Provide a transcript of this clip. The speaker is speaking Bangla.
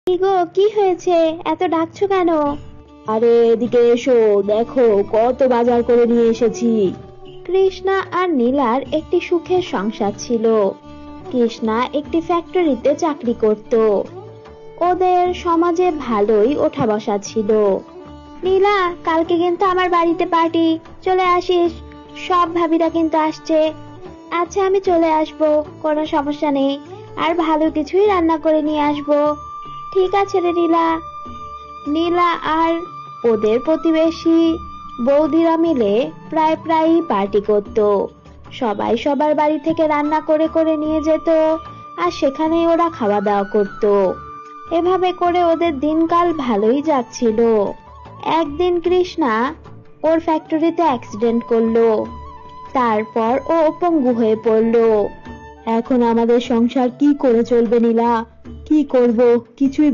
কি গো, কি হয়েছে? এত ডাকছো কেন? আরে এদিকে এসো, দেখো কত বাজার করে নিয়ে এসেছি। কৃষ্ণা আর নীলার একটি সুখের সংসার ছিল। কৃষ্ণা একটি ফ্যাক্টরিতে চাকরি করত। ওদের সমাজে ভালোই ওঠা বসা ছিল। নীলা, কালকে কিন্তু আমার বাড়িতে পার্টি, চলে আসিস। সব ভাবিরা কিন্তু আসছে। আচ্ছা, আমি চলে আসবো, কোনো সমস্যা নেই। আর ভালো কিছুই রান্না করে নিয়ে আসবো। ঠিক আছে রে নীলা। নীলা আর ওদের প্রতিবেশী বৌদিরা মিলে প্রায়ই পার্টি করত। সবাই সবার বাড়ি থেকে রান্না করে করে নিয়ে যেত, আর সেখানেই ওরা খাওয়া দাওয়া করত। এভাবে করে ওদের দিনকাল ভালোই যাচ্ছিল। একদিন কৃষ্ণা ওর ফ্যাক্টরিতে অ্যাক্সিডেন্ট করলো। তারপর ও পঙ্গু হয়ে পড়লো। এখন আমাদের সংসার কি করে চলবে নীলা? কি করব কিছুই